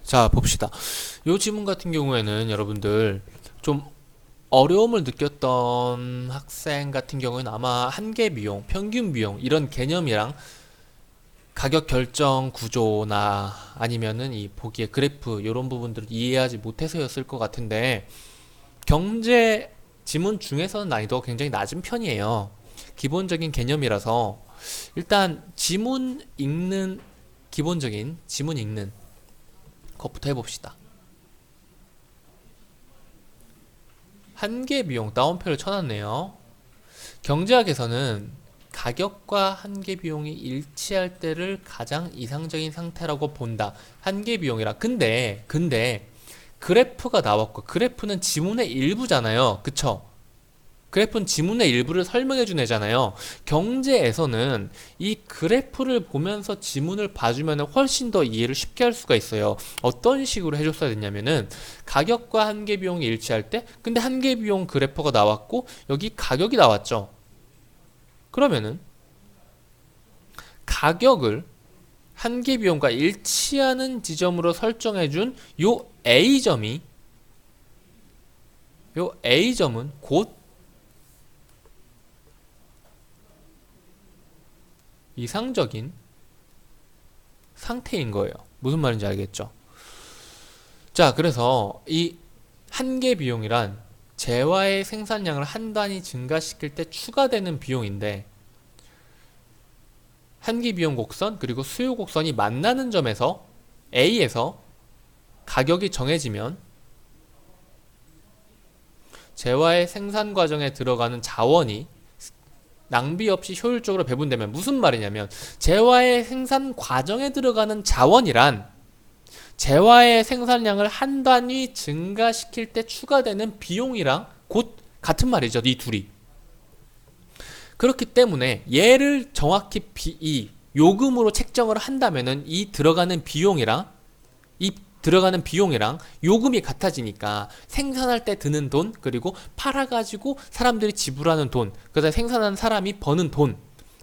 자, 봅시다. 이 지문 같은 경우에는 여러분들 좀 어려움을 느꼈던 학생 같은 경우에는 아마 한계 비용, 평균 비용 이런 개념이랑 가격 결정 구조나 아니면은 이 보기의 그래프 이런 부분들을 이해하지 못해서였을 것 같은데, 경제 지문 중에서는 난이도가 굉장히 낮은 편이에요. 기본적인 개념이라서 일단 기본적인 지문 읽는 것부터 해봅시다. 한계 비용 따옴표를 쳐놨네요. 경제학에서는 가격과 한계 비용이 일치할 때를 가장 이상적인 상태라고 본다. 한계 비용이라. 근데 그래프가 나왔고, 그래프는 지문의 일부잖아요. 그쵸? 그래프는 지문의 일부를 설명해 준 애잖아요. 경제에서는 이 그래프를 보면서 지문을 봐주면 훨씬 더 이해를 쉽게 할 수가 있어요. 어떤 식으로 해줬어야 됐냐면은, 가격과 한계 비용이 일치할 때, 근데 한계 비용 그래프가 나왔고 여기 가격이 나왔죠. 그러면은 가격을 한계 비용과 일치하는 지점으로 설정해 준 요 A점은 곧 이상적인 상태인 거예요. 무슨 말인지 알겠죠? 자, 그래서 이 한계 비용이란 재화의 생산량을 한 단위 증가시킬 때 추가되는 비용인데, 한계 비용 곡선 그리고 수요 곡선이 만나는 점에서 A에서 가격이 정해지면 재화의 생산 과정에 들어가는 자원이 낭비 없이 효율적으로 배분되면, 무슨 말이냐면 재화의 생산 과정에 들어가는 자원이란 재화의 생산량을 한 단위 증가시킬 때 추가되는 비용이랑 곧 같은 말이죠. 이 둘이. 그렇기 때문에 얘를 정확히 이 요금으로 책정을 한다면은 이 들어가는 비용이랑 요금이 같아지니까 생산할 때 드는 돈, 그리고 팔아가지고 사람들이 지불하는 돈, 그다음에 생산하는 사람이 버는 돈,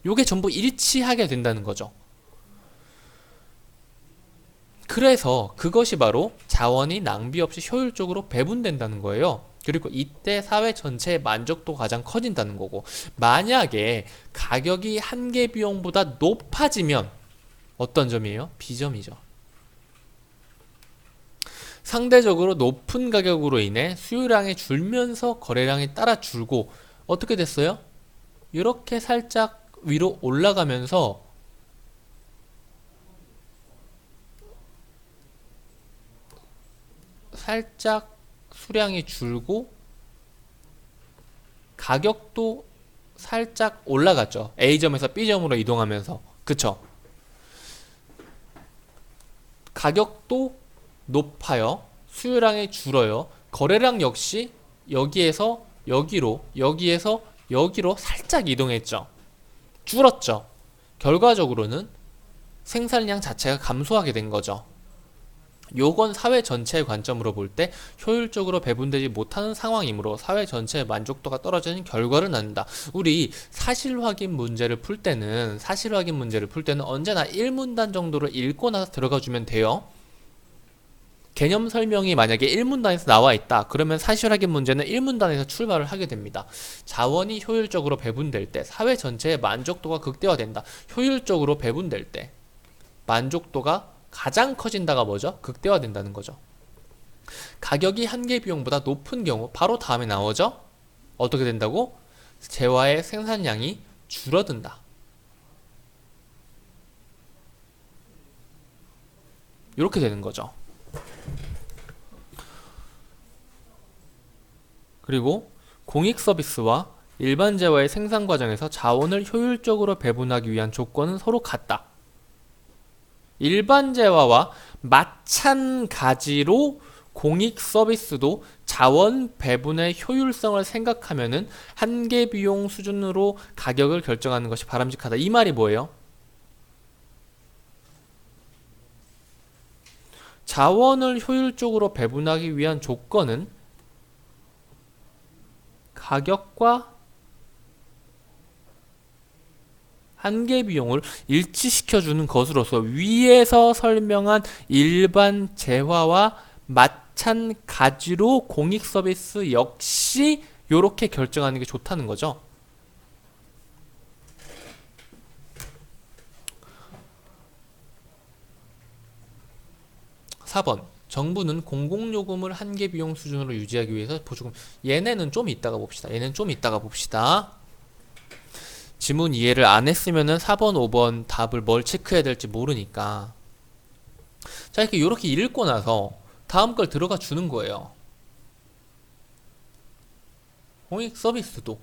요게 전부 일치하게 된다는 거죠. 그래서 그것이 바로 자원이 낭비 없이 효율적으로 배분된다는 거예요. 그리고 이때 사회 전체의 만족도가 가장 커진다는 거고, 만약에 가격이 한계 비용보다 높아지면 어떤 점이에요? B점이죠. 상대적으로 높은 가격으로 인해 수요량이 줄면서 거래량이 따라 줄고, 어떻게 됐어요? 이렇게 살짝 위로 올라가면서 살짝 수량이 줄고 가격도 살짝 올라갔죠. A점에서 B점으로 이동하면서. 그쵸? 가격도 높아요. 수요량이 줄어요. 거래량 역시 여기에서 여기로, 여기에서 여기로 살짝 이동했죠. 줄었죠. 결과적으로는 생산량 자체가 감소하게 된 거죠. 요건 사회 전체의 관점으로 볼 때 효율적으로 배분되지 못하는 상황이므로 사회 전체의 만족도가 떨어지는 결과를 낳는다. 우리 사실 확인 문제를 풀 때는 언제나 1문단 정도를 읽고 나서 들어가 주면 돼요. 개념 설명이 만약에 1문단에서 나와 있다. 그러면 사실 확인 문제는 1문단에서 출발을 하게 됩니다. 자원이 효율적으로 배분될 때 사회 전체의 만족도가 극대화된다. 효율적으로 배분될 때 만족도가 가장 커진다가 뭐죠? 극대화된다는 거죠. 가격이 한계 비용보다 높은 경우 바로 다음에 나오죠? 어떻게 된다고? 재화의 생산량이 줄어든다. 이렇게 되는 거죠. 그리고 공익 서비스와 일반 재화의 생산 과정에서 자원을 효율적으로 배분하기 위한 조건은 서로 같다. 일반 재화와 마찬가지로 공익 서비스도 자원 배분의 효율성을 생각하면은 한계 비용 수준으로 가격을 결정하는 것이 바람직하다. 이 말이 뭐예요? 자원을 효율적으로 배분하기 위한 조건은 가격과 한계 비용을 일치시켜주는 것으로서 위에서 설명한 일반 재화와 마찬가지로 공익 서비스 역시 이렇게 결정하는 게 좋다는 거죠. (4번) 정부는 공공요금을 한계 비용 수준으로 유지하기 위해서 보조금. 얘네는 좀 이따가 봅시다. 얘는 좀 이따가 봅시다. 지문 이해를 안 했으면은 4번, 5번 답을 뭘 체크해야 될지 모르니까. 자, 이렇게 읽고 나서 다음 걸 들어가 주는 거예요. 공익 서비스도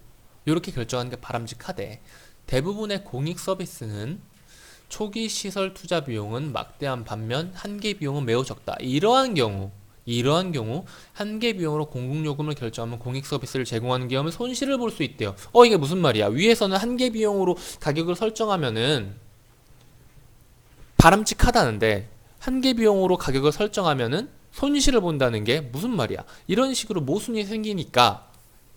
이렇게 결정하는 게 바람직하대. 대부분의 공익 서비스는 초기 시설 투자 비용은 막대한 반면 한계 비용은 매우 적다. 이러한 경우 한계 비용으로 공공요금을 결정하면 공익 서비스를 제공하는 기업은 손실을 볼 수 있대요. 이게 무슨 말이야? 위에서는 한계 비용으로 가격을 설정하면은 바람직하다는데 한계 비용으로 가격을 설정하면은 손실을 본다는 게 무슨 말이야? 이런 식으로 모순이 생기니까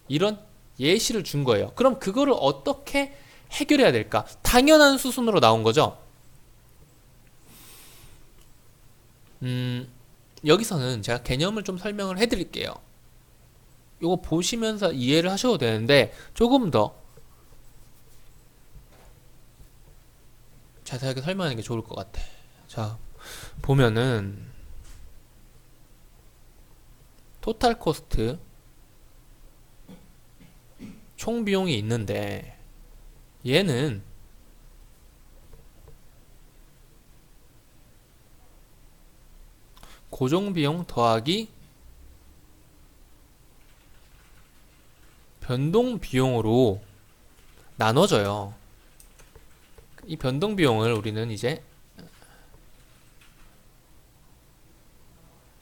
이런 예시를 준 거예요. 그럼 그거를 어떻게 해결해야 될까? 당연한 수순으로 나온 거죠. 여기서는 제가 개념을 좀 설명을 해드릴게요. 이거 보시면서 이해를 하셔도 되는데 조금 더 자세하게 설명하는 게 좋을 것 같아. 자, 보면은 토탈 코스트 총 비용이 있는데 얘는 고정 비용 더하기 변동 비용으로 나눠져요. 이 변동 비용을 우리는 이제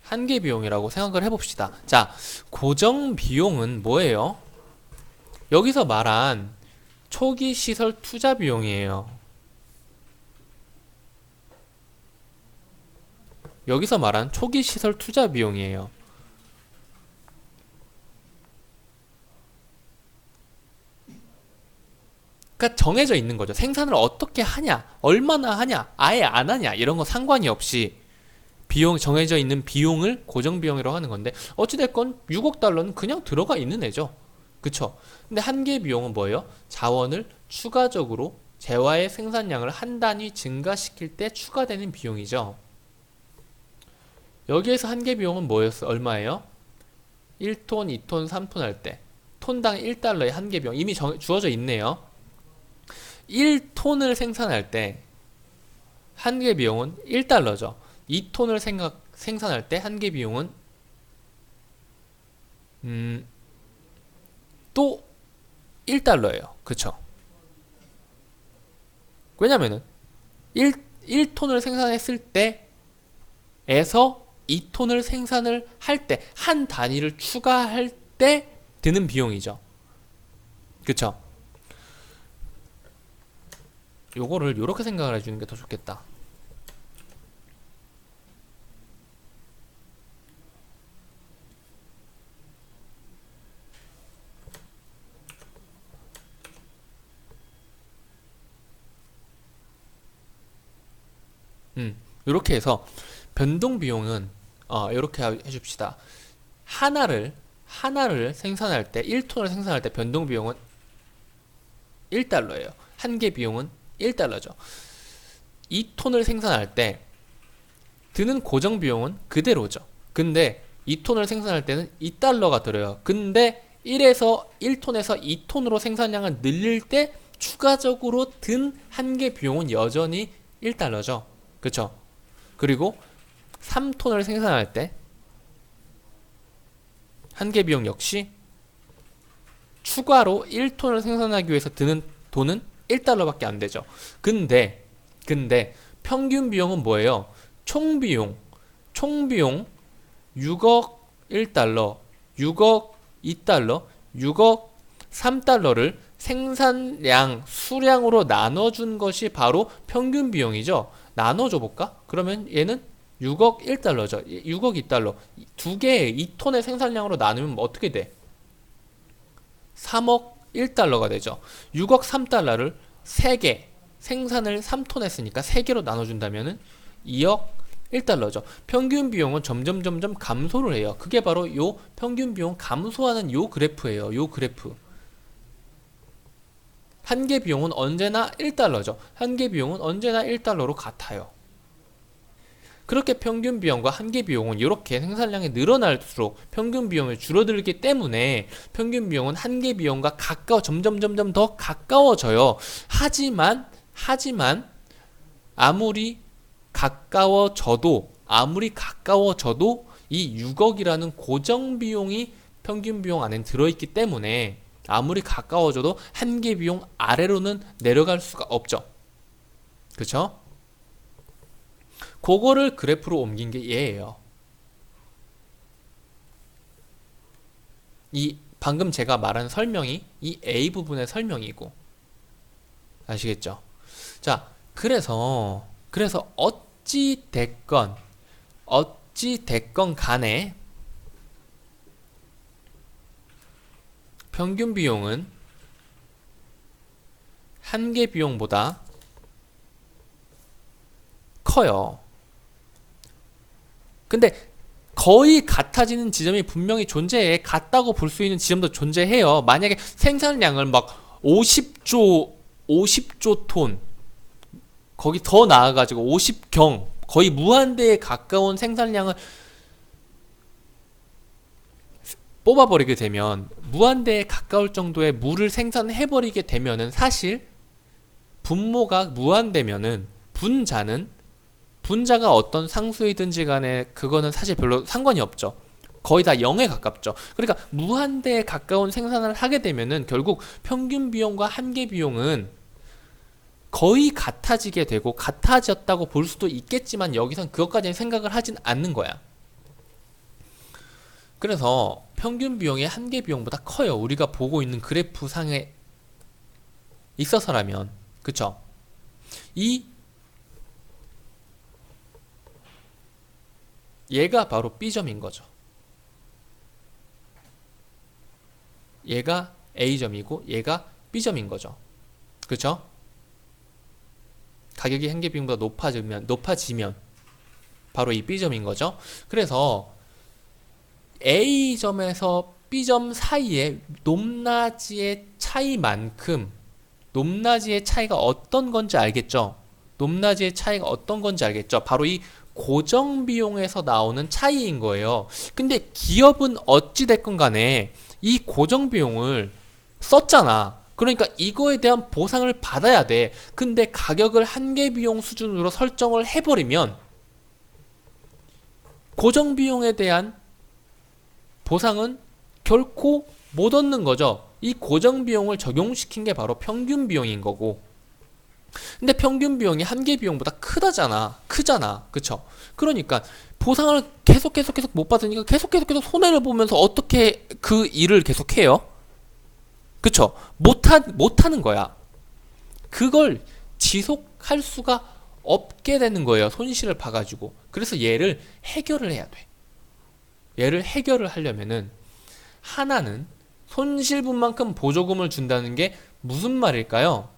한계 비용이라고 생각을 해봅시다. 자, 고정 비용은 뭐예요? 여기서 말한 초기 시설 투자 비용이에요. 여기서 말한 초기 시설 투자 비용이에요. 그러니까 정해져 있는 거죠. 생산을 어떻게 하냐, 얼마나 하냐, 아예 안 하냐 이런 거 상관이 없이 비용 정해져 있는 비용을 고정 비용이라고 하는 건데 어찌됐건 6억 달러는 그냥 들어가 있는 애죠. 그쵸? 근데 한계 비용은 뭐예요? 자원을 추가적으로 재화의 생산량을 한 단위 증가시킬 때 추가되는 비용이죠. 여기에서 한계 비용은 뭐였어? 얼마예요? 1톤, 2톤, 3톤 할 때 톤당 1달러의 한계 비용 이미 주어져 있네요. 1톤을 생산할 때 한계 비용은 1달러죠. 2톤을 생산할 때 한계 비용은 또 1달러예요. 그쵸? 왜냐면은 1톤을 생산했을 때에서 2톤을 생산을 할 때 한 단위를 추가할 때 드는 비용이죠. 그쵸? 요거를 요렇게 생각을 해주는 게 더 좋겠다. 요렇게 해서 변동 비용은 요렇게 해줍시다. 하나를 생산할 때 1톤을 생산할 때 변동 비용은 1달러예요. 한계 비용은 1달러죠. 2톤을 생산할 때 드는 고정 비용은 그대로죠. 근데 2톤을 생산할 때는 2달러가 들어요. 근데 1톤에서 2톤으로 생산량을 늘릴 때 추가적으로 든 한계 비용은 여전히 1달러죠. 그쵸? 그리고 3톤을 생산할 때 한계 비용 역시 추가로 1톤을 생산하기 위해서 드는 돈은 1달러밖에 안 되죠. 근데 평균 비용은 뭐예요? 총 비용 6억 1달러, 6억 2달러, 6억 3달러를 생산량, 수량으로 나눠준 것이 바로 평균 비용이죠. 나눠줘 볼까? 그러면 얘는 6억 1달러죠. 6억 2달러. 두 개의 2톤의 생산량으로 나누면 어떻게 돼? 3억 1달러가 되죠. 6억 3달러를 3개, 생산을 3톤 했으니까 3개로 나눠준다면은 2억 1달러죠. 평균 비용은 점점 감소를 해요. 그게 바로 요 평균 비용 감소하는 요 그래프예요. 요 그래프. 한 개 비용은 언제나 1달러죠. 한 개 비용은 언제나 1달러로 같아요. 그렇게 평균 비용과 한 개 비용은 이렇게 생산량이 늘어날수록 평균 비용이 줄어들기 때문에 평균 비용은 한 개 비용과 점점 더 가까워져요. 하지만 아무리 가까워져도 이 6억이라는 고정 비용이 평균 비용 안에 들어있기 때문에 아무리 가까워져도 한 개 비용 아래로는 내려갈 수가 없죠. 그쵸? 그거를 그래프로 옮긴 게 얘예요. 이 방금 제가 말한 설명이 이 A 부분의 설명이고, 아시겠죠? 자, 그래서 어찌 됐건 간에 평균 비용은 한 개 비용보다 커요. 근데 거의 같아지는 지점이 분명히 존재해. 같다고 볼 수 있는 지점도 존재해요. 만약에 생산량을 막 50조 톤, 거기 더 나아가지고 50경, 거의 무한대에 가까운 생산량을 뽑아버리게 되면, 무한대에 가까울 정도의 물을 생산해버리게 되면은 사실 분모가 무한대면은 분자가 어떤 상수이든지 간에 그거는 사실 별로 상관이 없죠. 거의 다 0에 가깝죠. 그러니까 무한대에 가까운 생산을 하게 되면은 결국 평균 비용과 한 개 비용은 거의 같아지게 되고, 같아졌다고 볼 수도 있겠지만 여기선 그것까지는 생각을 하진 않는 거야. 그래서 평균 비용이 한 개 비용보다 커요. 우리가 보고 있는 그래프 상에 있어서라면. 그쵸? 얘가 바로 B점인 거죠. 얘가 A점이고 얘가 B점인 거죠. 그쵸? 가격이 한 개 비용보다 높아지면 바로 이 B점인 거죠. 그래서 A점에서 B점 사이의 높낮이의 차이가 어떤 건지 알겠죠? 바로 이 고정 비용에서 나오는 차이인 거예요. 근데 기업은 어찌 됐건 간에 이 고정 비용을 썼잖아. 그러니까 이거에 대한 보상을 받아야 돼. 근데 가격을 한 개 비용 수준으로 설정을 해버리면 고정 비용에 대한 보상은 결코 못 얻는 거죠. 이 고정 비용을 적용시킨 게 바로 평균 비용인 거고, 근데 평균 비용이 한 개 비용보다 크잖아. 그쵸? 그러니까 보상을 계속 못 받으니까 계속 손해를 보면서 어떻게 그 일을 계속해요? 그쵸? 못하는 거야. 그걸 지속할 수가 없게 되는 거예요. 손실을 봐가지고. 그래서 얘를 해결을 해야 돼. 얘를 해결을 하려면은 하나는 손실분만큼 보조금을 준다는 게 무슨 말일까요?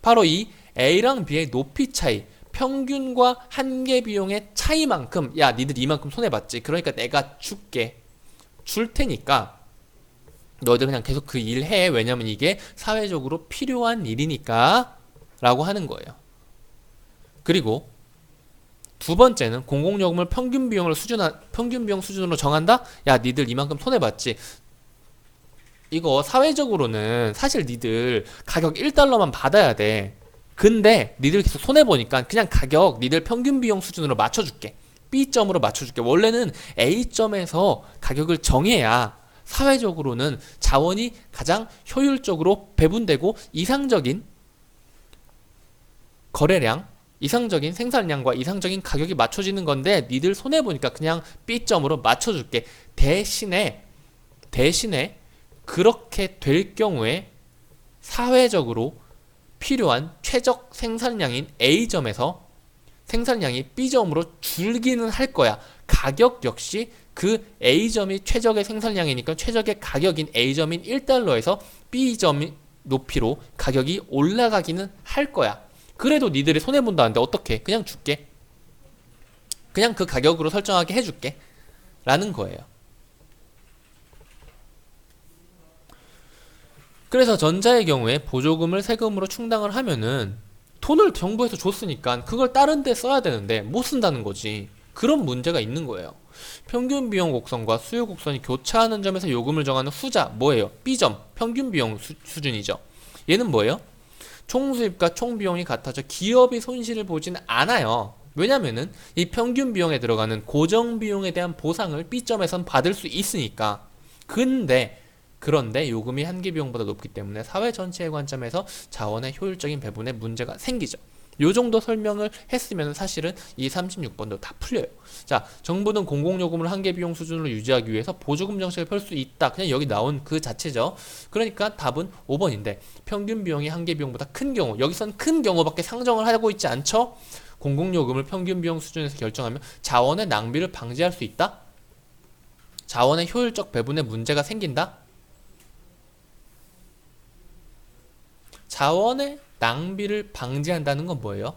바로 이 A랑 B의 높이 차이, 평균과 한 개 비용의 차이만큼, 야 니들 이만큼 손해봤지, 그러니까 내가 줄 테니까 너희들 그냥 계속 그 일 해. 왜냐면 이게 사회적으로 필요한 일이니까 라고 하는 거예요. 그리고 두 번째는 공공요금을 평균 비용 수준으로 정한다? 야 니들 이만큼 손해봤지, 이거 사회적으로는 사실 니들 가격 1달러만 받아야 돼. 근데 니들 계속 손해보니까 그냥 가격 니들 평균 비용 수준으로 맞춰줄게. B점으로 맞춰줄게. 원래는 A점에서 가격을 정해야 사회적으로는 자원이 가장 효율적으로 배분되고 이상적인 거래량, 이상적인 생산량과 이상적인 가격이 맞춰지는 건데, 니들 손해보니까 그냥 B점으로 맞춰줄게. 대신에 그렇게 될 경우에 사회적으로 필요한 최적 생산량인 A점에서 생산량이 B점으로 줄기는 할 거야. 가격 역시 그 A점이 최적의 생산량이니까 최적의 가격인 A점인 1달러에서 B점 높이로 가격이 올라가기는 할 거야. 그래도 니들이 손해본다는데 어떡해? 그냥 줄게. 그냥 그 가격으로 설정하게 해줄게. 라는 거예요. 그래서 전자의 경우에 보조금을 세금으로 충당을 하면은 돈을 정부에서 줬으니까 그걸 다른 데 써야 되는데 못 쓴다는 거지. 그런 문제가 있는 거예요. 평균 비용 곡선과 수요 곡선이 교차하는 점에서 요금을 정하는 후자 뭐예요? B점 평균 비용 수준이죠. 얘는 뭐예요? 총 수입과 총 비용이 같아져 기업이 손실을 보진 않아요. 왜냐면은 이 평균 비용에 들어가는 고정 비용에 대한 보상을 B점에선 받을 수 있으니까. 그런데 요금이 한계 비용보다 높기 때문에 사회 전체의 관점에서 자원의 효율적인 배분에 문제가 생기죠. 요 정도 설명을 했으면 사실은 이 36번도 다 풀려요. 자, 정부는 공공요금을 한계 비용 수준으로 유지하기 위해서 보조금 정책을 펼 수 있다. 그냥 여기 나온 그 자체죠. 그러니까 답은 5번인데 평균 비용이 한계 비용보다 큰 경우, 여기선 큰 경우밖에 상정을 하고 있지 않죠? 공공요금을 평균 비용 수준에서 결정하면 자원의 낭비를 방지할 수 있다? 자원의 효율적 배분에 문제가 생긴다? 자원의 낭비를 방지한다는 건 뭐예요?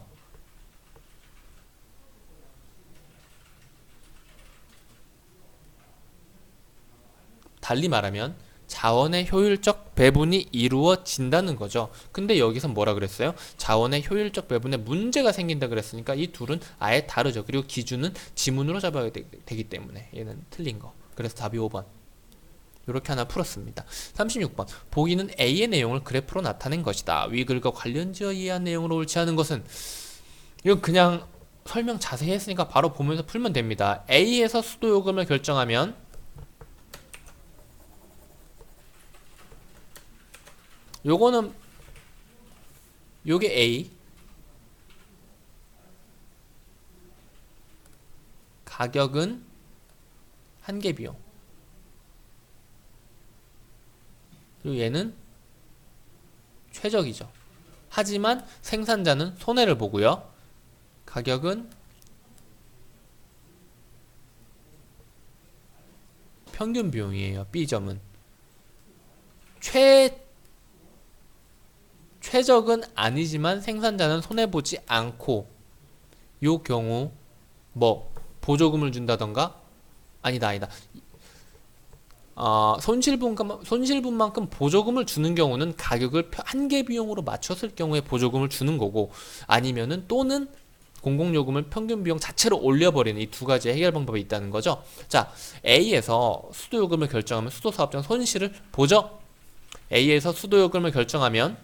달리 말하면 자원의 효율적 배분이 이루어진다는 거죠. 근데 여기서 뭐라 그랬어요? 자원의 효율적 배분에 문제가 생긴다 그랬으니까 이 둘은 아예 다르죠. 그리고 기준은 지문으로 잡아야 되기 때문에 얘는 틀린 거. 그래서 답이 5번. 이렇게 하나 풀었습니다. 36번. 보기는 A의 내용을 그래프로 나타낸 것이다. 위 글과 관련지어 이해한 내용으로 옳지 않은 것은 이건 그냥 설명 자세히 했으니까 바로 보면서 풀면 됩니다. A에서 수도요금을 결정하면 요거는 요게 A 가격은 한계 비용 그리고 얘는 최적이죠. 하지만 생산자는 손해를 보고요. 가격은 평균 비용이에요. B점은 최적은 아니지만 생산자는 손해보지 않고 요 경우 뭐 보조금을 준다던가 아니다 손실분만큼 보조금을 주는 경우는 가격을 한계 비용으로 맞췄을 경우에 보조금을 주는 거고 아니면은 또는 공공요금을 평균 비용 자체로 올려버리는 이 두 가지의 해결 방법이 있다는 거죠. 자, A에서 수도요금을 결정하면 수도사업자는 손실을 보죠. A에서 수도요금을 결정하면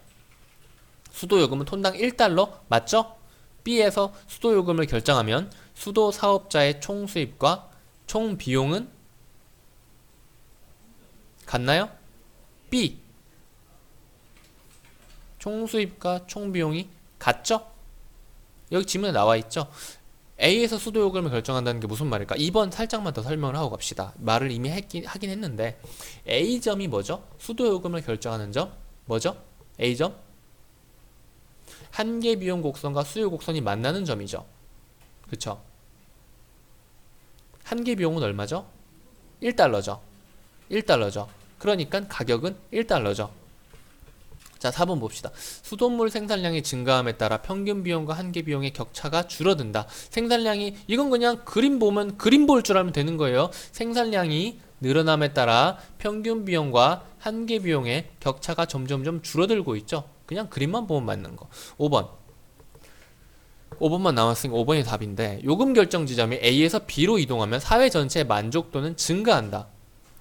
수도요금은 톤당 1달러 맞죠? B에서 수도요금을 결정하면 수도사업자의 총수입과 총비용은 같나요? B 총수입과 총비용이 같죠? 여기 지문에 나와있죠? A에서 수도요금을 결정한다는 게 무슨 말일까? 2번 살짝만 더 설명을 하고 갑시다. 말을 이미 하긴 했는데 A점이 뭐죠? 수도요금을 결정하는 점 뭐죠? A점 한계 비용 곡선과 수요 곡선이 만나는 점이죠. 그쵸? 한계 비용은 얼마죠? 1달러죠. 1달러죠. 그러니까 가격은 1달러죠. 자, 4번 봅시다. 수돗물 생산량이 증가함에 따라 평균 비용과 한계 비용의 격차가 줄어든다. 생산량이 이건 그냥 그림 보면 그림 볼 줄 알면 되는 거예요. 생산량이 늘어남에 따라 평균 비용과 한계 비용의 격차가 점점점 줄어들고 있죠. 그냥 그림만 보면 맞는 거. 5번만 남았으니까 5번이 답인데 요금 결정 지점이 A에서 B로 이동하면 사회 전체의 만족도는 증가한다.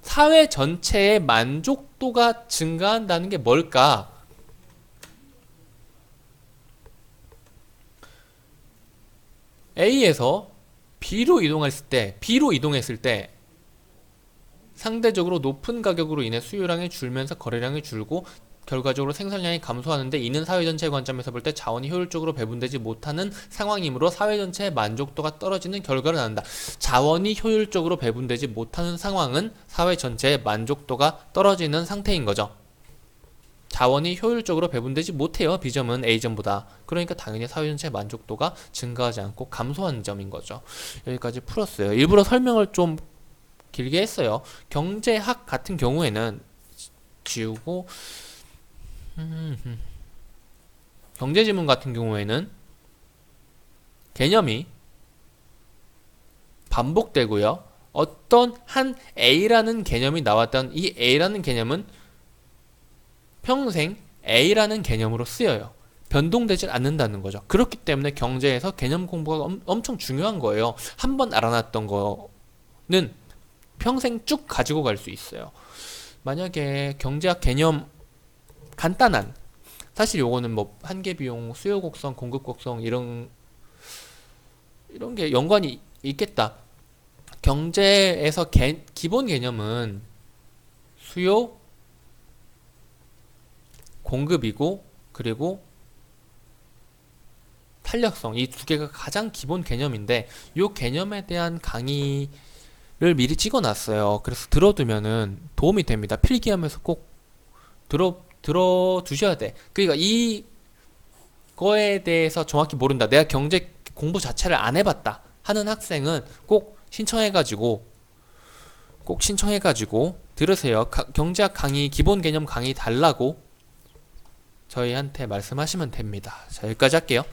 사회 전체의 만족도가 증가한다는 게 뭘까? A에서 B로 이동했을 때 상대적으로 높은 가격으로 인해 수요량이 줄면서 거래량이 줄고 결과적으로 생산량이 감소하는데 이는 사회 전체의 관점에서 볼 때 자원이 효율적으로 배분되지 못하는 상황이므로 사회 전체의 만족도가 떨어지는 결과를 낳는다. 자원이 효율적으로 배분되지 못하는 상황은 사회 전체의 만족도가 떨어지는 상태인 거죠. 자원이 효율적으로 배분되지 못해요. B점은 A점보다. 그러니까 당연히 사회 전체의 만족도가 증가하지 않고 감소하는 점인 거죠. 여기까지 풀었어요. 일부러 설명을 좀 길게 했어요. 경제학 같은 경우에는 지우고 경제지문 같은 경우에는 개념이 반복되고요. 어떤 한 A라는 개념이 나왔던 이 A라는 개념은 평생 A라는 개념으로 쓰여요. 변동되질 않는다는 거죠. 그렇기 때문에 경제에서 개념 공부가 엄청 중요한 거예요. 한번 알아놨던 거는 평생 쭉 가지고 갈 수 있어요. 만약에 경제학 개념 간단한, 사실 요거는 뭐 한계비용, 수요곡선, 공급곡선 이런 게 연관이 있겠다. 경제에서 기본 개념은 수요, 공급이고, 그리고 탄력성, 이 두 개가 가장 기본 개념인데 이 개념에 대한 강의를 미리 찍어놨어요. 그래서 들어두면은 도움이 됩니다. 필기하면서 꼭 들어두셔야 돼. 그러니까 이거에 대해서 정확히 모른다, 내가 경제 공부 자체를 안 해봤다 하는 학생은 꼭 신청해가지고 들으세요. 경제학 강의, 기본 개념 강의 달라고 저희한테 말씀하시면 됩니다. 자, 여기까지 할게요.